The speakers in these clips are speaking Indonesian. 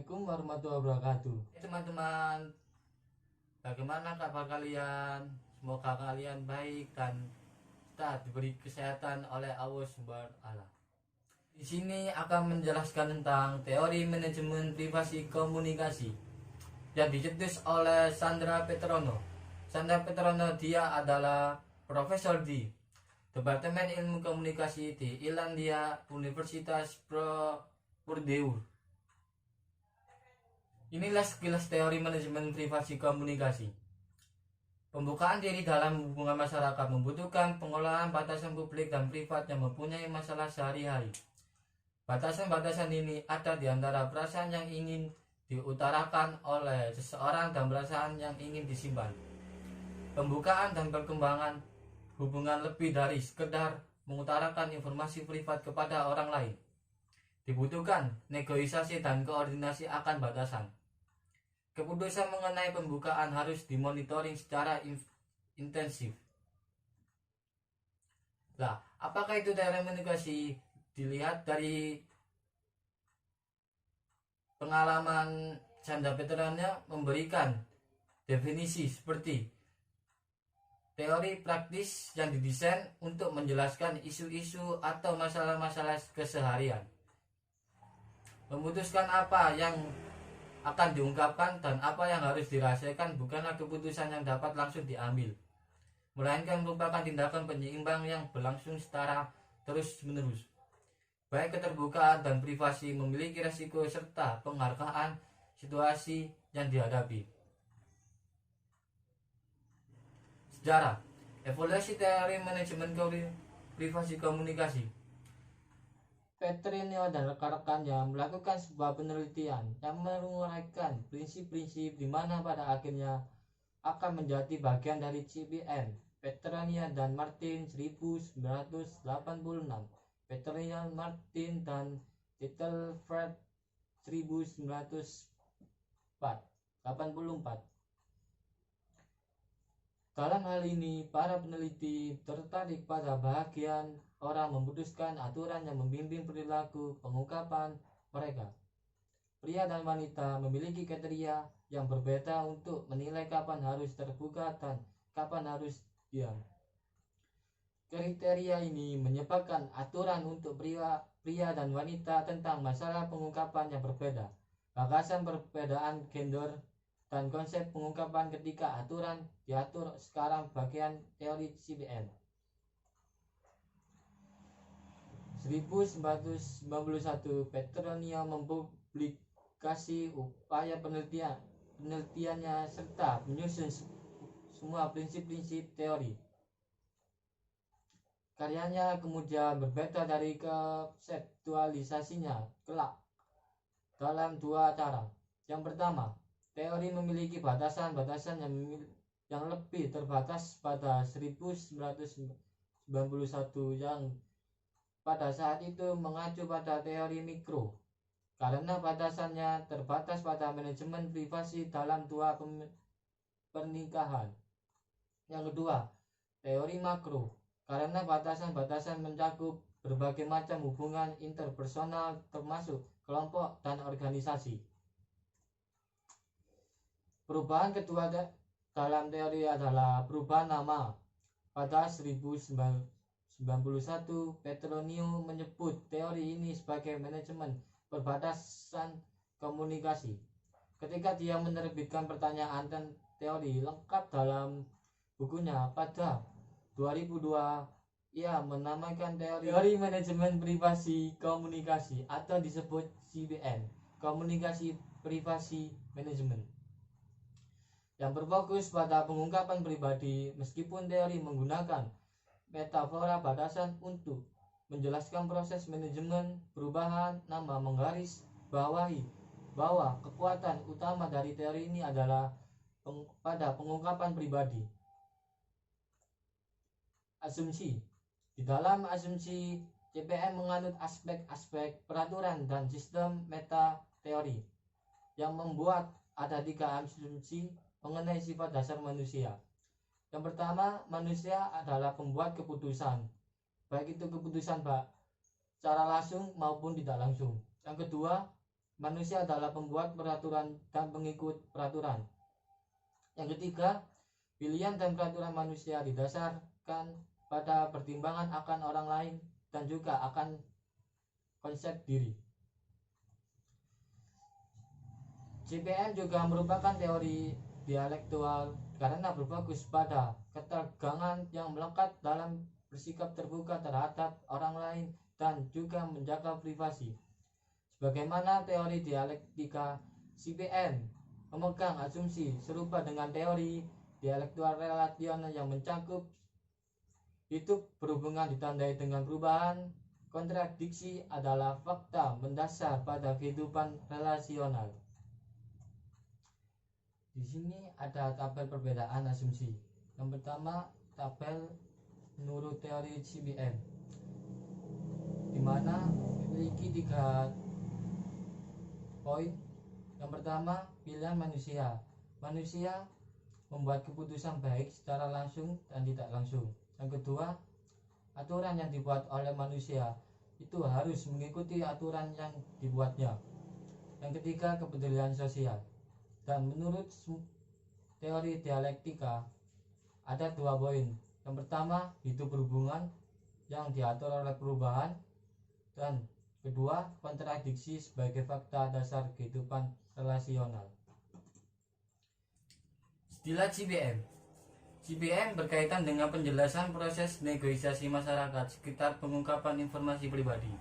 Assalamualaikum warahmatullahi wabarakatuh. Teman-teman, bagaimana kabar kalian? Semoga kalian baik dan kita diberi kesehatan oleh Allah Subhanahu wa Ta'ala. Di sini akan menjelaskan tentang teori manajemen privasi komunikasi yang dicetus oleh Sandra Petrono. Sandra Petrono dia adalah profesor di Departemen Ilmu Komunikasi di Irlandia, Universitas Purdue. Inilah sekilas teori manajemen privasi komunikasi. Pembukaan diri dalam hubungan masyarakat membutuhkan pengolahan batasan publik dan privat yang mempunyai masalah sehari-hari. Batasan-batasan ini ada di antara perasaan yang ingin diutarakan oleh seseorang dan perasaan yang ingin disimpan. Pembukaan dan perkembangan hubungan lebih dari sekedar mengutarakan informasi privat kepada orang lain. Dibutuhkan negosiasi dan koordinasi akan batasan. Keputusan mengenai pembukaan harus dimonitoring secara intensif. Nah, apakah itu teori komunikasi? Dilihat dari pengalaman Sandra Petrono memberikan definisi seperti teori praktis yang didesain untuk menjelaskan isu-isu atau masalah-masalah keseharian. Memutuskan apa yang akan diungkapkan dan apa yang harus dirahasiakan bukanlah keputusan yang dapat langsung diambil, melainkan merupakan tindakan penyeimbang yang berlangsung secara terus-menerus. Baik keterbukaan dan privasi memiliki resiko serta penghargaan situasi yang dihadapi. Sejarah evolusi teori manajemen privasi komunikasi. Petrono dan rekan-rekannya melakukan sebuah penelitian yang menguraikan prinsip-prinsip di mana pada akhirnya akan menjadi bagian dari CBN. Petrono dan Martin 1986. Petrono, Martin dan Titelford 1984. Dalam hal ini, para peneliti tertarik pada bagian orang memutuskan aturan yang membimbing perilaku pengungkapan mereka. Pria dan wanita memiliki kriteria yang berbeda untuk menilai kapan harus terbuka dan kapan harus diam. Kriteria ini menyebabkan aturan untuk pria dan wanita tentang masalah pengungkapan yang berbeda. Batasan perbedaan gender dan konsep pengungkapan ketika aturan diatur sekarang bagian teori CBN. 1991 Petrono mempublikasi upaya penelitiannya serta menyusun semua prinsip-prinsip teori. Karyanya kemudian berbeda dari konseptualisasinya kelak dalam dua cara. Yang pertama, teori memiliki batasan-batasan yang lebih terbatas pada 1991 yang pada saat itu mengacu pada teori mikro karena batasannya terbatas pada manajemen privasi dalam dua pernikahan. Yang kedua, teori makro karena batasan-batasan mencakup berbagai macam hubungan interpersonal termasuk kelompok dan organisasi. Perubahan kedua dalam teori adalah perubahan nama. Pada 1991, Petrono menyebut teori ini sebagai manajemen perbatasan komunikasi. Ketika dia menerbitkan pertanyaan dan teori lengkap dalam bukunya pada 2002, ia menamakan teori manajemen privasi komunikasi atau disebut CBN, komunikasi privasi manajemen, yang berfokus pada pengungkapan pribadi. Meskipun teori menggunakan metafora batasan untuk menjelaskan proses manajemen perubahan nama, menggaris bawahi bahwa kekuatan utama dari teori ini adalah pada pengungkapan pribadi. Asumsi. Di dalam asumsi, CPM menganut aspek-aspek peraturan dan sistem meta teori yang membuat ada 3 asumsi mengenai sifat dasar manusia. Yang pertama, manusia adalah pembuat keputusan, baik itu keputusan secara langsung maupun tidak langsung. Yang kedua, manusia adalah pembuat peraturan dan pengikut peraturan. Yang ketiga, pilihan dan peraturan manusia didasarkan pada pertimbangan akan orang lain dan juga akan konsep diri. CPM juga merupakan teori dialektual karena berfokus pada ketegangan yang melekat dalam bersikap terbuka terhadap orang lain dan juga menjaga privasi. Sebagaimana teori dialektika, CPM memegang asumsi serupa dengan teori dialektual relasional yang mencakup hidup berhubungan ditandai dengan perubahan. Kontradiksi adalah fakta mendasar pada kehidupan relasional. Di sini ada tabel perbedaan asumsi. Yang pertama, tabel menurut teori CPM, di mana memiliki 3 poin. Yang pertama, pilihan manusia. Manusia membuat keputusan baik secara langsung dan tidak langsung. Yang kedua, aturan yang dibuat oleh manusia itu harus mengikuti aturan yang dibuatnya. Yang ketiga, kepedulian sosial. Dan menurut teori dialektika ada 2 poin. Yang pertama, hidup berhubungan yang diatur oleh perubahan, dan kedua, kontradiksi sebagai fakta dasar kehidupan relasional. Istilah CPM berkaitan dengan penjelasan proses negosiasi masyarakat sekitar pengungkapan informasi pribadi.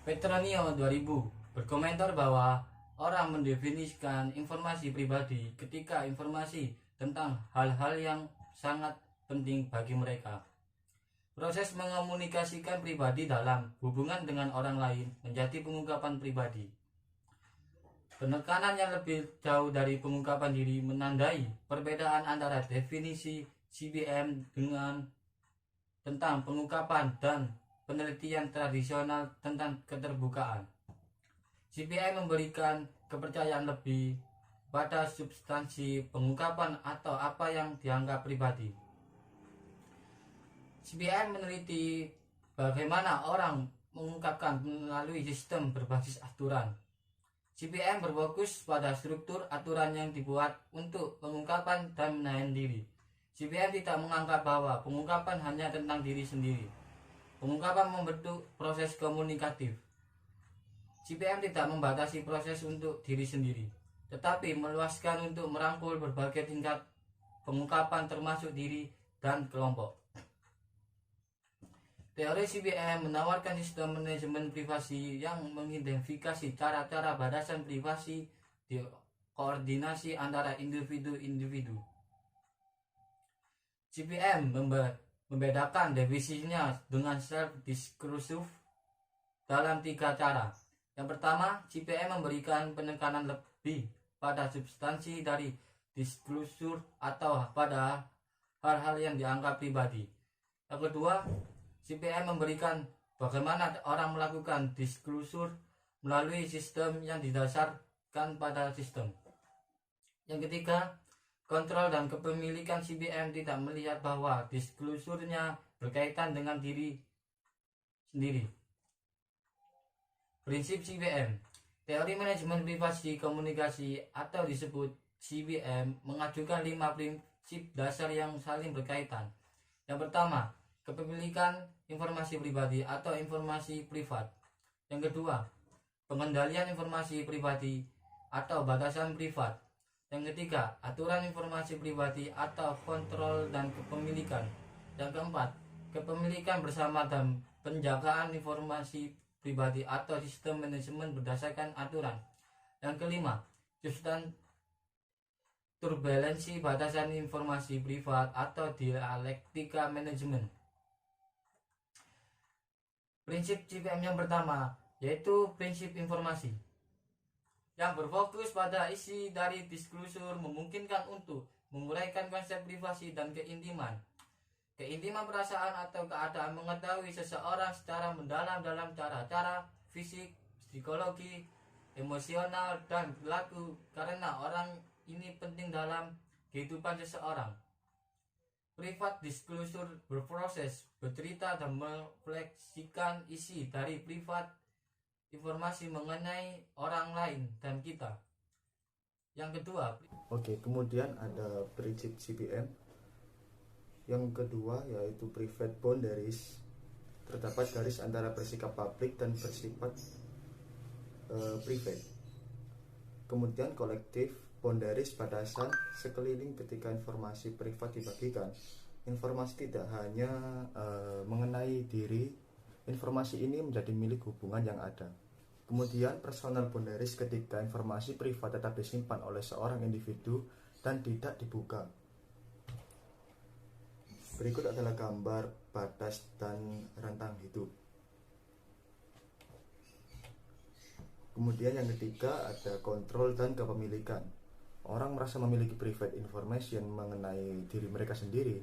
Petronio 2000 berkomentar bahwa orang mendefinisikan informasi pribadi ketika informasi tentang hal-hal yang sangat penting bagi mereka. Proses mengomunikasikan pribadi dalam hubungan dengan orang lain menjadi pengungkapan pribadi. Penekanan yang lebih jauh dari pengungkapan diri menandai perbedaan antara definisi CPM tentang pengungkapan dan penelitian tradisional tentang keterbukaan. CPM memberikan kepercayaan lebih pada substansi pengungkapan atau apa yang dianggap pribadi. CPM meneliti bagaimana orang mengungkapkan melalui sistem berbasis aturan. CPM berfokus pada struktur aturan yang dibuat untuk pengungkapan dan menahan diri. CPM tidak menganggap bahwa pengungkapan hanya tentang diri sendiri. Pengungkapan membentuk proses komunikatif. CPM tidak membatasi proses untuk diri sendiri, tetapi meluaskan untuk merangkul berbagai tingkat pengungkapan termasuk diri dan kelompok. Teori CPM menawarkan sistem manajemen privasi yang mengidentifikasi cara-cara batasan privasi di koordinasi antara individu-individu. CPM membedakan definisinya dengan self-discursive dalam 3 cara. Yang pertama, CPM memberikan penekanan lebih pada substansi dari disclosure atau pada hal-hal yang dianggap pribadi. Yang kedua, CPM memberikan bagaimana orang melakukan disclosure melalui sistem yang didasarkan pada sistem. Yang ketiga, kontrol dan kepemilikan. CPM tidak melihat bahwa disclosure-nya berkaitan dengan diri sendiri. Prinsip CPM. Teori manajemen privasi komunikasi atau disebut CPM mengajukan 5 prinsip dasar yang saling berkaitan. Yang pertama, kepemilikan informasi pribadi atau informasi privat. Yang kedua, pengendalian informasi pribadi atau batasan privat. Yang ketiga, aturan informasi pribadi atau kontrol dan kepemilikan. Yang keempat, kepemilikan bersama dan penjagaan informasi pribadi atau sistem manajemen berdasarkan aturan. Yang kelima, turbulensi batasan informasi privat atau dialektika manajemen. Prinsip CPM yang pertama yaitu prinsip informasi yang berfokus pada isi dari disclosure, memungkinkan untuk menguraikan konsep privasi dan keintiman. Keintiman perasaan atau keadaan mengetahui seseorang secara mendalam dalam cara-cara fisik, psikologi, emosional, dan perilaku karena orang ini penting dalam kehidupan seseorang. Private disclosure berproses bercerita dan merefleksikan isi dari private informasi mengenai orang lain dan kita. Yang kedua, Oke, kemudian ada prinsip CPM. Yang kedua yaitu private boundaries. Terdapat garis antara bersikap publik dan bersifat private. Kemudian kolektif boundaries, batasan sekeliling ketika informasi privat dibagikan. Informasi tidak hanya mengenai diri, informasi ini menjadi milik hubungan yang ada. Kemudian personal boundaries ketika informasi privat tetap disimpan oleh seorang individu dan tidak dibuka. Berikut adalah gambar batas dan rentang hidup. Kemudian yang ketiga ada kontrol dan kepemilikan. Orang merasa memiliki private information mengenai diri mereka sendiri.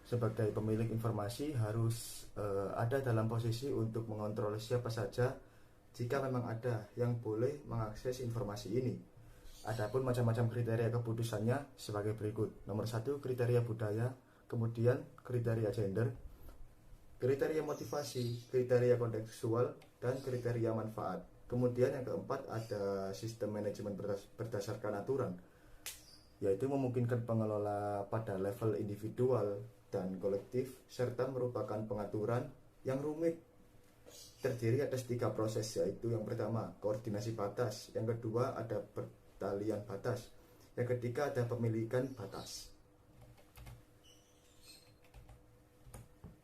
Sebagai pemilik informasi harus ada dalam posisi untuk mengontrol siapa saja jika memang ada yang boleh mengakses informasi ini. Adapun macam-macam kriteria keputusannya sebagai berikut. Nomor 1, kriteria budaya, kemudian kriteria gender, kriteria motivasi, kriteria kontekstual, dan kriteria manfaat. Kemudian yang keempat ada sistem manajemen berdasarkan aturan, yaitu memungkinkan pengelola pada level individual dan kolektif, serta merupakan pengaturan yang rumit, terdiri atas 3 proses, yaitu yang pertama koordinasi batas, yang kedua ada pertalian batas, yang ketiga ada pemilikan batas.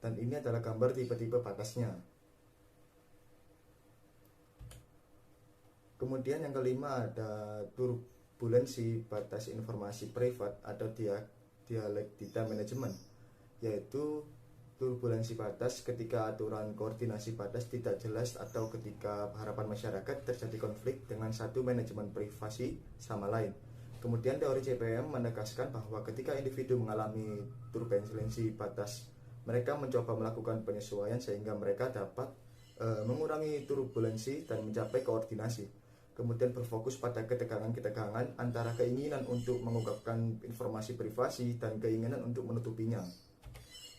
Dan ini adalah gambar tipe-tipe batasnya. Kemudian yang kelima ada turbulensi batas informasi privat atau dialektika manajemen, yaitu turbulensi batas ketika aturan koordinasi batas tidak jelas atau ketika harapan masyarakat terjadi konflik dengan satu manajemen privasi sama lain. Kemudian teori CPM menegaskan bahwa ketika individu mengalami turbulensi batas, mereka mencoba melakukan penyesuaian sehingga mereka dapat mengurangi turbulensi dan mencapai koordinasi. Kemudian berfokus pada ketegangan-ketegangan antara keinginan untuk mengungkapkan informasi privasi dan keinginan untuk menutupinya.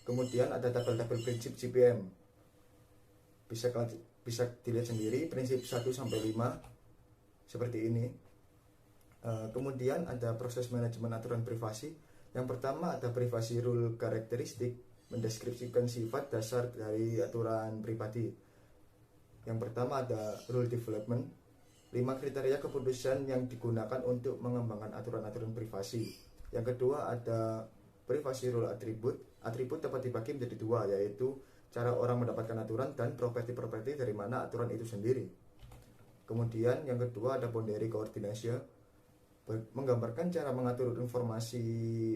Kemudian ada tabel-tabel prinsip CPM. Bisa dilihat sendiri prinsip 1-5 seperti ini. Kemudian ada proses manajemen aturan privasi. Yang pertama ada privasi rule karakteristik, mendeskripsikan sifat dasar dari aturan pribadi. Yang pertama ada rule development, 5 kriteria keputusan yang digunakan untuk mengembangkan aturan-aturan privasi. Yang kedua ada privasi rule atribut. Atribut dapat dibagi menjadi 2, yaitu cara orang mendapatkan aturan dan properti-properti dari mana aturan itu sendiri. Kemudian yang kedua ada boundary coordination, menggambarkan cara mengatur informasi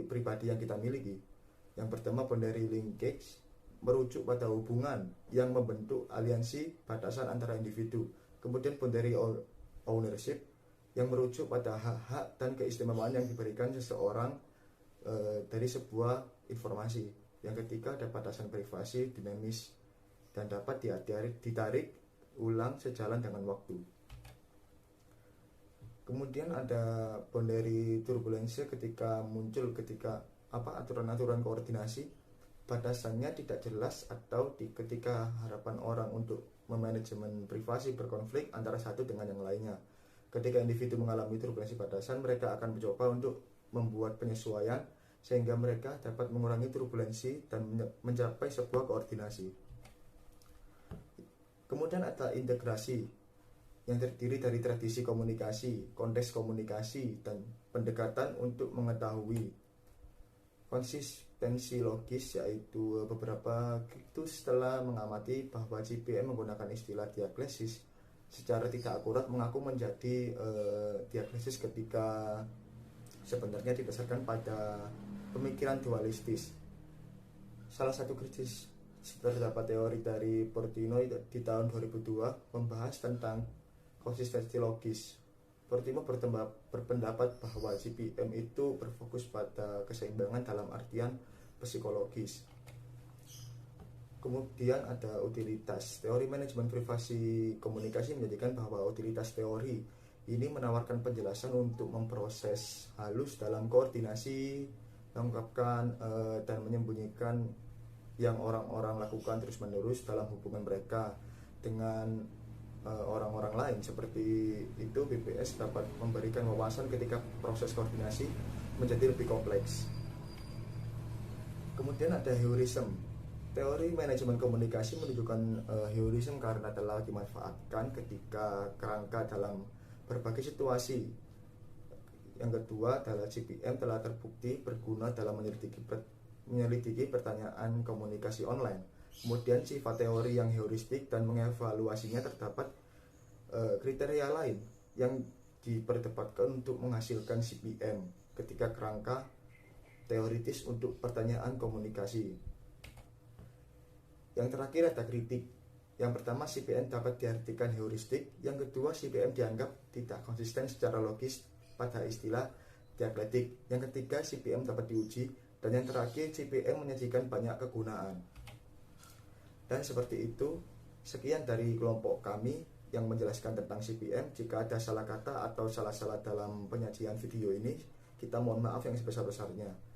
pribadi yang kita miliki. Yang pertama boundary linkage, merujuk pada hubungan yang membentuk aliansi batasan antara individu. Kemudian boundary ownership, yang merujuk pada hak-hak dan keistimewaan yang diberikan seseorang dari sebuah informasi. Yang ketiga ada batasan privasi dinamis dan dapat ditarik ulang sejalan dengan waktu. Kemudian ada boundary turbulensi ketika muncul ketika aturan-aturan koordinasi batasannya tidak jelas atau ketika harapan orang untuk memanajemen privasi berkonflik antara satu dengan yang lainnya. Ketika individu mengalami turbulensi batasan, mereka akan mencoba untuk membuat penyesuaian sehingga mereka dapat mengurangi turbulensi dan mencapai sebuah koordinasi. Kemudian ada integrasi yang terdiri dari tradisi komunikasi, konteks komunikasi, dan pendekatan untuk mengetahui konsistensi logis, yaitu beberapa kritus setelah mengamati bahwa CPM menggunakan istilah diagnosis secara tidak akurat mengaku menjadi diagnosis ketika sebenarnya didasarkan pada pemikiran dualistis. Salah satu kritis terdapat teori dari Portinoy di tahun 2002 membahas tentang konsistensi logis. Portino berpendapat bahwa CPM itu berfokus pada keseimbangan dalam artian psikologis. Kemudian ada utilitas. Teori manajemen privasi komunikasi menjadikan bahwa utilitas teori ini menawarkan penjelasan untuk memproses halus dalam koordinasi, mengungkapkan dan menyembunyikan yang orang-orang lakukan terus-menerus dalam hubungan mereka dengan orang-orang lain. Seperti itu, BPS dapat memberikan wawasan ketika proses koordinasi menjadi lebih kompleks. Kemudian ada heurism. Teori manajemen komunikasi menunjukkan heurism karena telah dimanfaatkan ketika kerangka dalam berbagai situasi. Yang kedua adalah CPM telah terbukti berguna dalam menyelidiki pertanyaan komunikasi online. Kemudian sifat teori yang heuristik dan mengevaluasinya terdapat kriteria lain yang diperdebatkan untuk menghasilkan CPM ketika kerangka teoritis untuk pertanyaan komunikasi. Yang terakhir ada kritik. Yang pertama, CPM dapat diartikan heuristik. Yang kedua, CPM dianggap tidak konsisten secara logis pada istilah dialektik. Yang ketiga, CPM dapat diuji. Dan yang terakhir, CPM menyajikan banyak kegunaan. Dan seperti itu, sekian dari kelompok kami yang menjelaskan tentang CPM. Jika ada salah kata atau salah-salah dalam penyajian video ini, kita mohon maaf yang sebesar-besarnya.